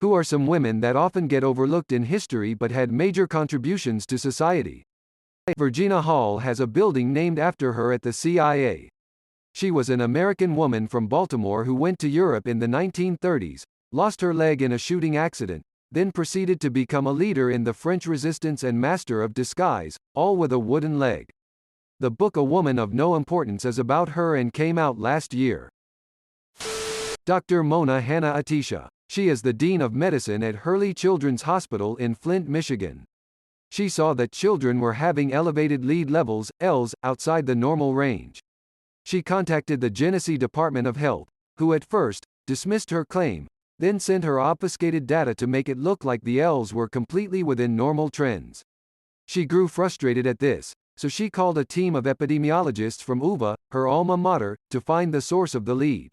Who are some women that often get overlooked in history but had major contributions to society? Virginia Hall has a building named after her at the CIA. She was an American woman from Baltimore who went to Europe in the 1930s, lost her leg in a shooting accident, then proceeded to become a leader in the French resistance and master of disguise, all with a wooden leg. The book A Woman of No Importance is about her and came out last year. Dr. Mona Hanna-Attisha. She is the Dean of Medicine at Hurley Children's Hospital in Flint, Michigan. She saw that children were having elevated lead levels, ELs, outside the normal range. She contacted the Genesee Department of Health, who at first dismissed her claim, then sent her obfuscated data to make it look like the ELs were completely within normal trends. She grew frustrated at this, so she called a team of epidemiologists from UVA, her alma mater, to find the source of the lead.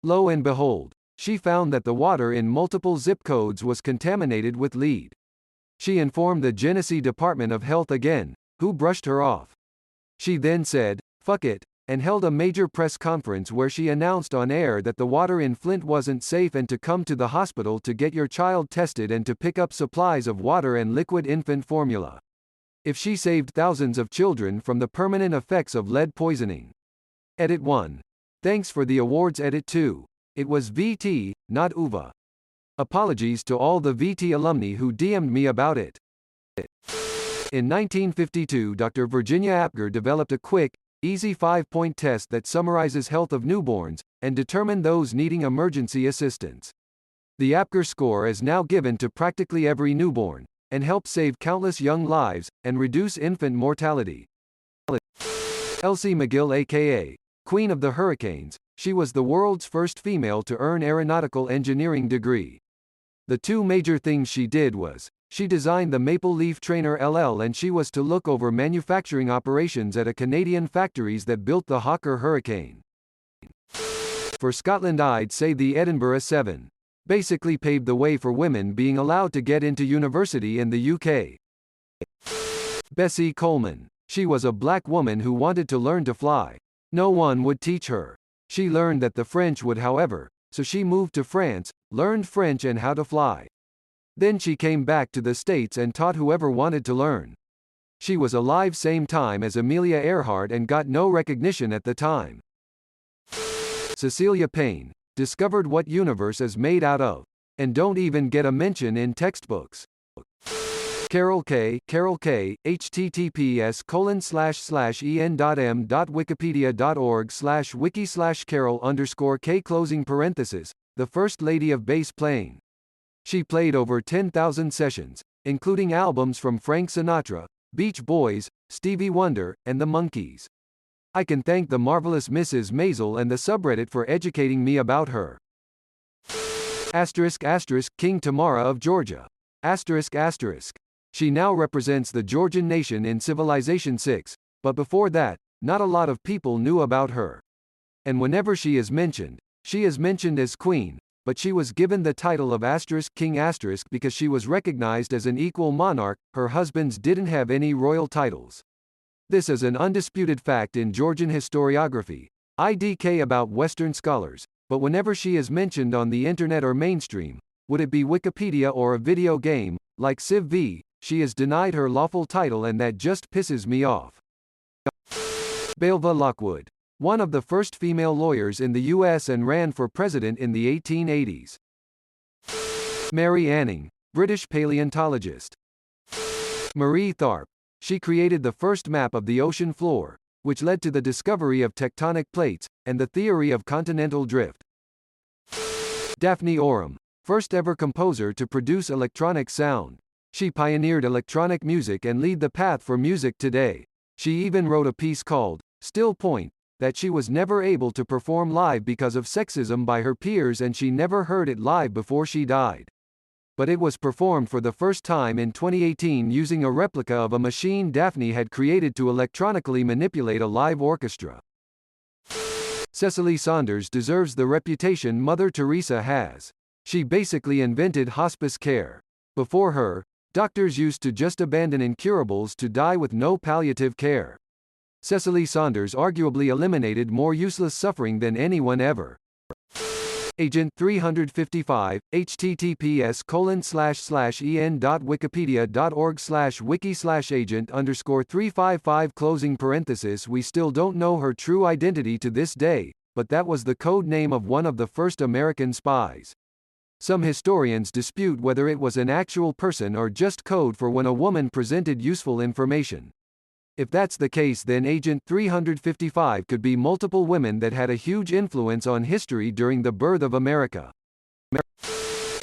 Lo and behold, she found that the water in multiple zip codes was contaminated with lead. She informed the Genesee Department of Health again, who brushed her off. She then said, "Fuck it," and held a major press conference where she announced on air that the water in Flint wasn't safe and to come to the hospital to get your child tested and to pick up supplies of water and liquid infant formula. If she saved thousands of children from the permanent effects of lead poisoning. Edit 1. Thanks for the awards. Edit 2. It was VT, not UVA. Apologies to all the VT alumni who DM'd me about it. In 1952, Dr. Virginia Apgar developed a quick, easy 5-point test that summarizes health of newborns, and determined those needing emergency assistance. The Apgar score is now given to practically every newborn, and helps save countless young lives, and reduce infant mortality. Elsie McGill aka Queen of the Hurricanes, she was the world's first female to earn aeronautical engineering degree. The two major things she did was, she designed the Maple Leaf Trainer LL and she was to look over manufacturing operations at a Canadian factories that built the Hawker Hurricane. For Scotland, I'd say the Edinburgh 7. Basically paved the way for women being allowed to get into university in the UK. Bessie Coleman. She was a black woman who wanted to learn to fly. No one would teach her. She learned that the French would, however, so she moved to France, learned French and how to fly. Then she came back to the States and taught whoever wanted to learn. She was alive same time as Amelia Earhart and got no recognition at the time. Cecilia Payne. Discovered what universe is made out of. And don't even get a mention in textbooks. Carol K. https://en.m.wikipedia.org/wiki/carol_k. The First Lady of Bass Playing. She played over 10,000 sessions, including albums from Frank Sinatra, Beach Boys, Stevie Wonder, and the Monkees. I can thank the marvelous Mrs. Maisel and the subreddit for educating me about her. King Tamara of Georgia. She now represents the Georgian nation in Civilization VI, but before that, not a lot of people knew about her. And whenever she is mentioned as queen, but she was given the title of *King* because she was recognized as an equal monarch. Her husbands didn't have any royal titles. This is an undisputed fact in Georgian historiography. IDK about Western scholars, but whenever she is mentioned on the internet or mainstream, would it be Wikipedia or a video game, like Civ V, she is denied her lawful title and that just pisses me off. Belva Lockwood. One of the first female lawyers in the U.S. and ran for president in the 1880s. Mary Anning. British paleontologist. Marie Tharp. She created the first map of the ocean floor, which led to the discovery of tectonic plates, and the theory of continental drift. Daphne Oram. First ever composer to produce electronic sound. She pioneered electronic music and laid the path for music today. She even wrote a piece called, Still Point, that she was never able to perform live because of sexism by her peers and she never heard it live before she died. But it was performed for the first time in 2018 using a replica of a machine Daphne had created to electronically manipulate a live orchestra. Cecily Saunders deserves the reputation Mother Teresa has. She basically invented hospice care. Before her, doctors used to just abandon incurables to die with no palliative care. Cecily Saunders arguably eliminated more useless suffering than anyone ever. Agent 355, https://en.wikipedia.org/wiki/agent_355 closing parenthesis. We still don't know her true identity to this day, but that was the code name of one of the first American spies. Some historians dispute whether it was an actual person or just code for when a woman presented useful information. If that's the case, then Agent 355 could be multiple women that had a huge influence on history during the birth of America.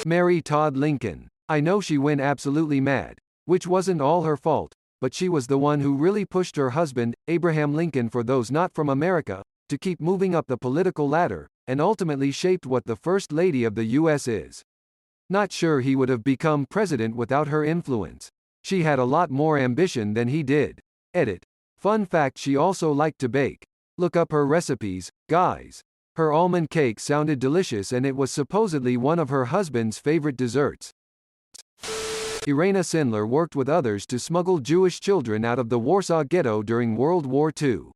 Mary Todd Lincoln. I know she went absolutely mad, which wasn't all her fault, but she was the one who really pushed her husband, Abraham Lincoln, for those not from America, to keep moving up the political ladder, and ultimately shaped what the First Lady of the U.S. is. Not sure he would have become president without her influence. She had a lot more ambition than he did. Edit. Fun fact: she also liked to bake. Look up her recipes, guys. Her almond cake sounded delicious and it was supposedly one of her husband's favorite desserts. Irena Sendler worked with others to smuggle Jewish children out of the Warsaw Ghetto during World War II.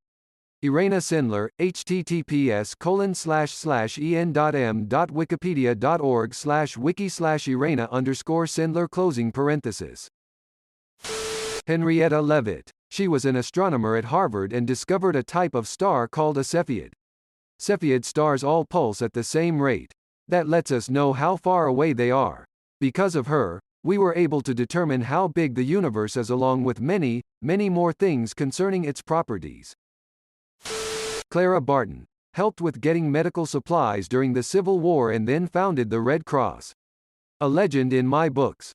Irena Sendler, https://en.m.wikipedia.org/wiki/Irena_Sendler closing parenthesis. Henrietta Leavitt. She was an astronomer at Harvard and discovered a type of star called a Cepheid. Cepheid stars all pulse at the same rate. That lets us know how far away they are. Because of her, we were able to determine how big the universe is, along with many, many more things concerning its properties. Clara Barton. Helped with getting medical supplies during the Civil War and then founded the Red Cross. A legend in my books.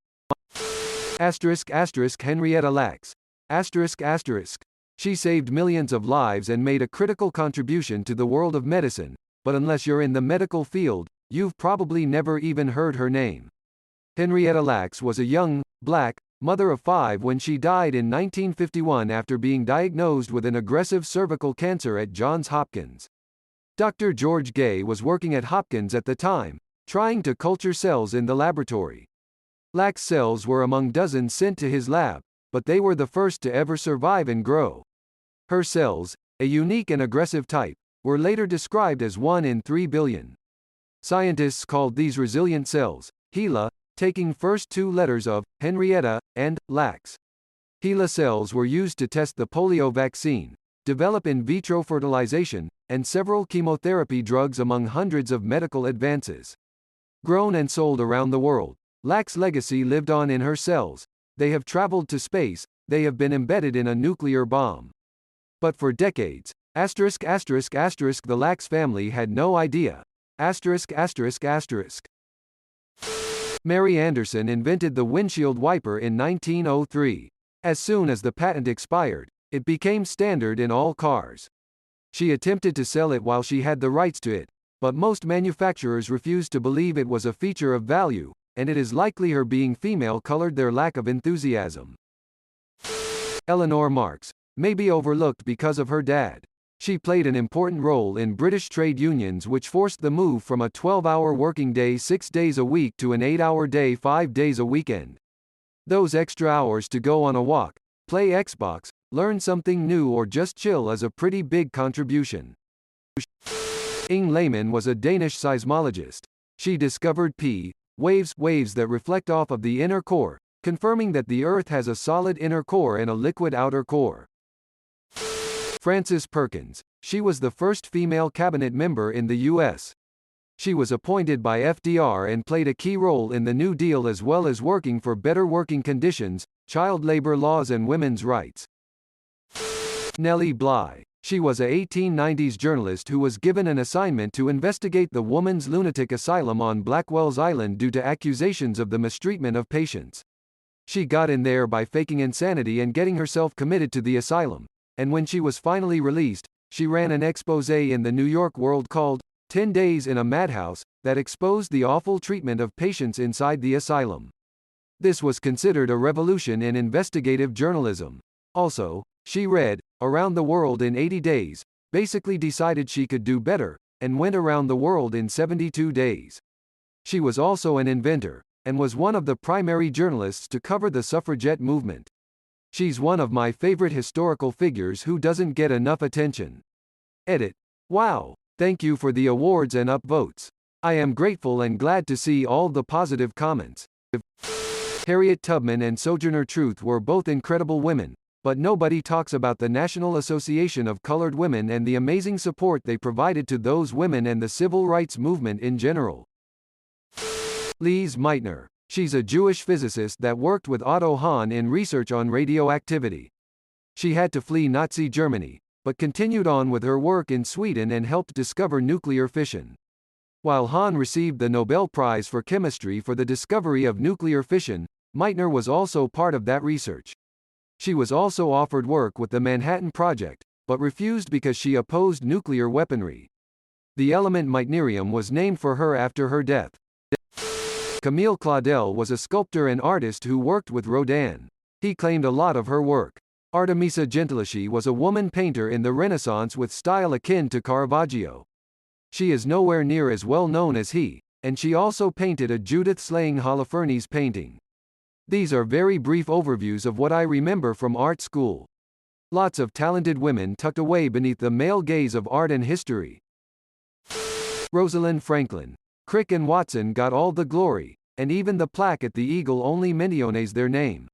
Henrietta Lacks. She saved millions of lives and made a critical contribution to the world of medicine, but unless you're in the medical field, you've probably never even heard her name. Henrietta Lacks was a young, black, mother of 5 when she died in 1951 after being diagnosed with an aggressive cervical cancer at Johns Hopkins. Dr. George Gay was working at Hopkins at the time, trying to culture cells in the laboratory. Lacks' cells were among dozens sent to his lab, but they were the first to ever survive and grow. Her cells, a unique and aggressive type, were later described as 1 in 3 billion. Scientists called these resilient cells HeLa, taking first 2 letters of Henrietta and Lacks. HeLa cells were used to test the polio vaccine, develop in vitro fertilization, and several chemotherapy drugs among hundreds of medical advances. Grown and sold around the world, Lacks' legacy lived on in her cells. They have traveled to space, they have been embedded in a nuclear bomb. But for decades, the Lacks family had no idea. Mary Anderson invented the windshield wiper in 1903. As soon as the patent expired, it became standard in all cars. She attempted to sell it while she had the rights to it, but most manufacturers refused to believe it was a feature of value, and it is likely her being female colored their lack of enthusiasm. Eleanor Marx, may be overlooked because of her dad. She played an important role in British trade unions, which forced the move from a 12-hour working day 6 days a week to an 8-hour day 5 days a weekend. Those extra hours to go on a walk, play Xbox, learn something new or just chill is a pretty big contribution. Inge Lehmann was a Danish seismologist. She discovered waves that reflect off of the inner core, confirming that the Earth has a solid inner core and a liquid outer core. Frances Perkins. She was the first female cabinet member in the U.S. She was appointed by FDR and played a key role in the New Deal, as well as working for better working conditions, child labor laws and women's rights. Nellie Bly. She was a 1890s journalist who was given an assignment to investigate the woman's lunatic asylum on Blackwell's Island due to accusations of the mistreatment of patients. She got in there by faking insanity and getting herself committed to the asylum, and when she was finally released, she ran an exposé in the New York World called 10 Days in a Madhouse that exposed the awful treatment of patients inside the asylum. This was considered a revolution in investigative journalism. Also, she read Around the World in 80 Days, basically decided she could do better, and went around the world in 72 days. She was also an inventor, and was one of the primary journalists to cover the suffragette movement. She's one of my favorite historical figures who doesn't get enough attention. Edit. Wow, thank you for the awards and upvotes. I am grateful and glad to see all the positive comments. Harriet Tubman and Sojourner Truth were both incredible women, but nobody talks about the National Association of Colored Women and the amazing support they provided to those women and the civil rights movement in general. Lise Meitner. She's a Jewish physicist that worked with Otto Hahn in research on radioactivity. She had to flee Nazi Germany, but continued on with her work in Sweden and helped discover nuclear fission. While Hahn received the Nobel Prize for Chemistry for the discovery of nuclear fission, Meitner was also part of that research. She was also offered work with the Manhattan Project, but refused because she opposed nuclear weaponry. The element meitnerium was named for her after her death. Camille Claudel was a sculptor and artist who worked with Rodin. He claimed a lot of her work. Artemisia Gentileschi was a woman painter in the Renaissance with style akin to Caravaggio. She is nowhere near as well known as he, and she also painted a Judith slaying Holofernes painting. These are very brief overviews of what I remember from art school. Lots of talented women tucked away beneath the male gaze of art and history. Rosalind Franklin. Crick and Watson got all the glory, and even the plaque at the Eagle only mentions their name.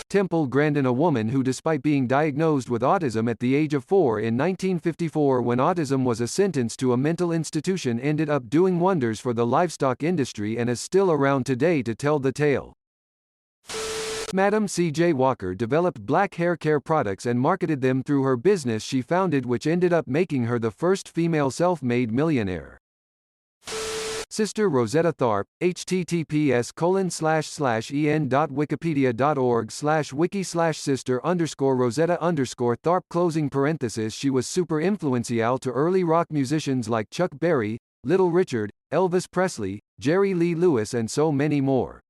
Temple Grandin, a woman who, despite being diagnosed with autism at the age of 4 in 1954 when autism was a sentence to a mental institution, ended up doing wonders for the livestock industry and is still around today to tell the tale. Madam C.J. Walker developed black hair care products and marketed them through her business she founded, which ended up making her the first female self-made millionaire. Sister Rosetta Tharpe, https://en.wikipedia.org/wiki/sister_Rosetta_Tharpe. She was super influential to early rock musicians like Chuck Berry, Little Richard, Elvis Presley, Jerry Lee Lewis and so many more.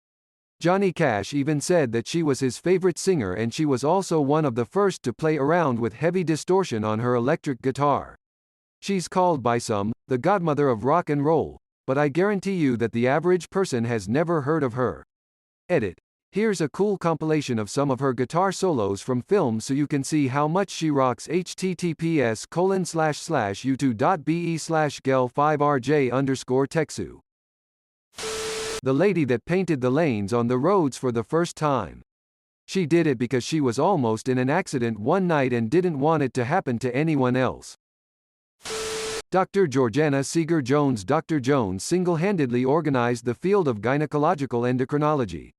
Johnny Cash even said that she was his favorite singer, and she was also one of the first to play around with heavy distortion on her electric guitar. She's called by some the godmother of rock and roll, but I guarantee you that the average person has never heard of her. Edit. Here's a cool compilation of some of her guitar solos from films so you can see how much she rocks. https://youtube.be/gel5rj_texu. The lady that painted the lanes on the roads for the first time. She did it because she was almost in an accident one night and didn't want it to happen to anyone else. Dr. Georgiana Seeger Jones. Dr. Jones single-handedly organized the field of gynecological endocrinology.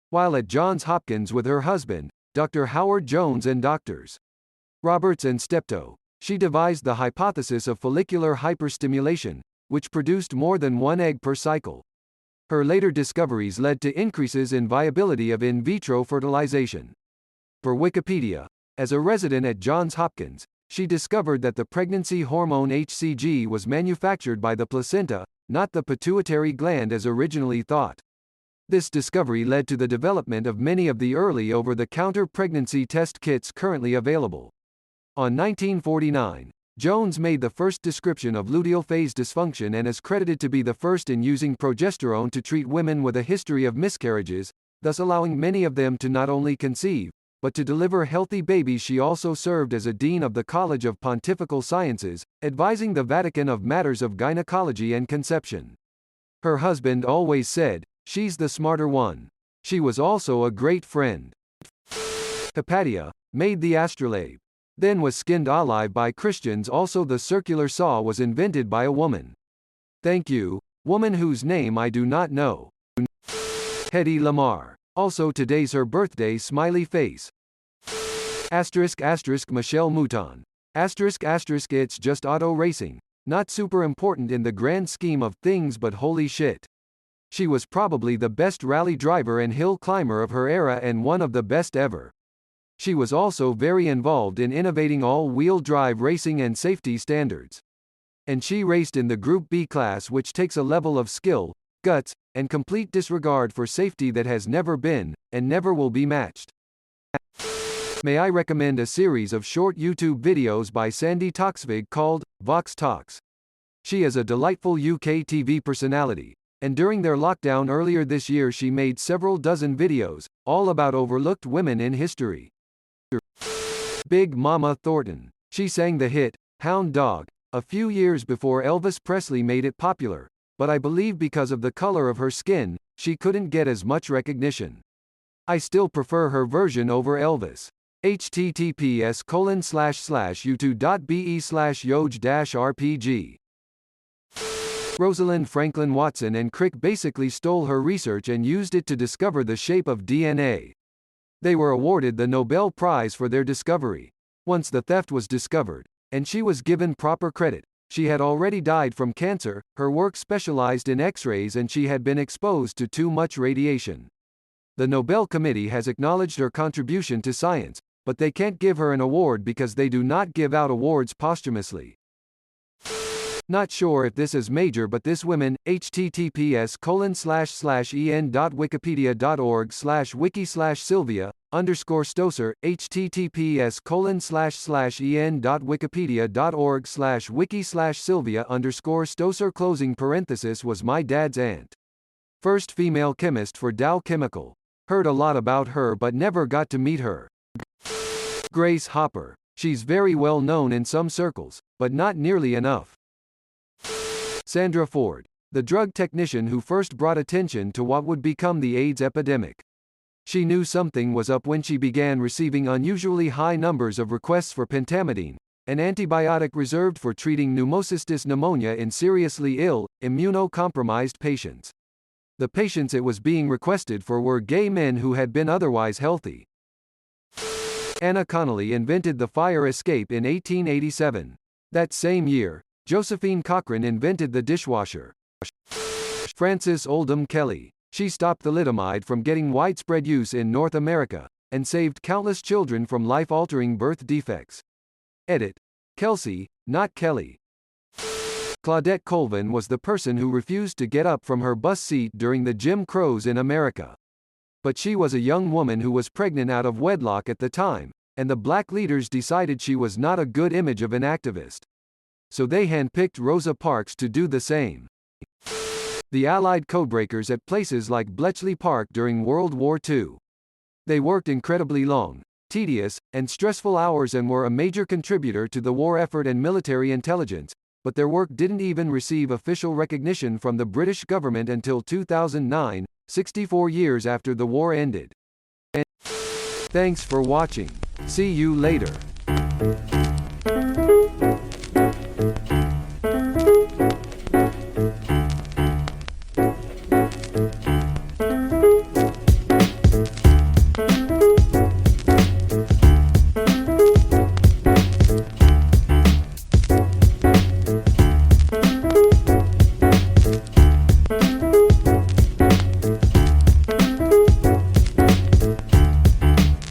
While at Johns Hopkins with her husband, Dr. Howard Jones, and Drs. Roberts and Steptoe, she devised the hypothesis of follicular hyperstimulation, which produced more than one egg per cycle. Her later discoveries led to increases in viability of in vitro fertilization. For Wikipedia, as a resident at Johns Hopkins, she discovered that the pregnancy hormone HCG was manufactured by the placenta, not the pituitary gland as originally thought. This discovery led to the development of many of the early over-the-counter pregnancy test kits currently available. On 1949, Jones made the first description of luteal phase dysfunction and is credited to be the first in using progesterone to treat women with a history of miscarriages, thus allowing many of them to not only conceive, but to deliver healthy babies. She also served as a dean of the College of Pontifical Sciences, advising the Vatican of matters of gynecology and conception. Her husband always said, "She's the smarter one." She was also a great friend. Hypatia made the astrolabe, then was skinned alive by Christians. Also, the circular saw was invented by a woman. Thank you, woman whose name I do not know. Hedy Lamarr. Also today's her birthday. Smiley face. Michelle Mouton. It's just auto racing. Not super important in the grand scheme of things, but holy shit. She was probably the best rally driver and hill climber of her era and one of the best ever. She was also very involved in innovating all-wheel drive racing and safety standards. And she raced in the Group B class, which takes a level of skill, guts, and complete disregard for safety that has never been, and never will be matched. May I recommend a series of short YouTube videos by Sandy Toksvig called Vox Talks. She is a delightful UK TV personality, and during their lockdown earlier this year she made several dozen videos, all about overlooked women in history. Big Mama Thornton. She sang the hit, Hound Dog, a few years before Elvis Presley made it popular, but I believe because of the color of her skin, she couldn't get as much recognition. I still prefer her version over Elvis. https://youtube.be/yoj-rpg. Rosalind Franklin Watson and Crick basically stole her research and used it to discover the shape of DNA. They were awarded the Nobel Prize for their discovery. Once the theft was discovered, and she was given proper credit, she had already died from cancer, her work specialized in X-rays and she had been exposed to too much radiation. The Nobel Committee has acknowledged her contribution to science, but they can't give her an award because they do not give out awards posthumously. Not sure if this is major, but this woman, https://en.wikipedia.org/wiki/Sylvia_Stoser, https://en.wikipedia.org/wiki/Sylvia_Stoser, was my dad's aunt. First female chemist for Dow Chemical. Heard a lot about her but never got to meet her. Grace Hopper. She's very well known in some circles, but not nearly enough. Sandra Ford, the drug technician who first brought attention to what would become the AIDS epidemic. She knew something was up when she began receiving unusually high numbers of requests for pentamidine, an antibiotic reserved for treating pneumocystis pneumonia in seriously ill, immunocompromised patients. The patients it was being requested for were gay men who had been otherwise healthy. Anna Connolly invented the fire escape in 1887. That same year, Josephine Cochrane invented the dishwasher. Frances Oldham Kelly. She stopped thalidomide from getting widespread use in North America, and saved countless children from life-altering birth defects. Edit. Kelsey, not Kelly. Claudette Colvin was the person who refused to get up from her bus seat during the Jim Crows in America. But she was a young woman who was pregnant out of wedlock at the time, and the black leaders decided she was not a good image of an activist. So they handpicked Rosa Parks to do the same. The Allied codebreakers at places like Bletchley Park during World War II. They worked incredibly long, tedious, and stressful hours and were a major contributor to the war effort and military intelligence, but their work didn't even receive official recognition from the British government until 2009, 64 years after the war ended. Thanks for watching. See you later.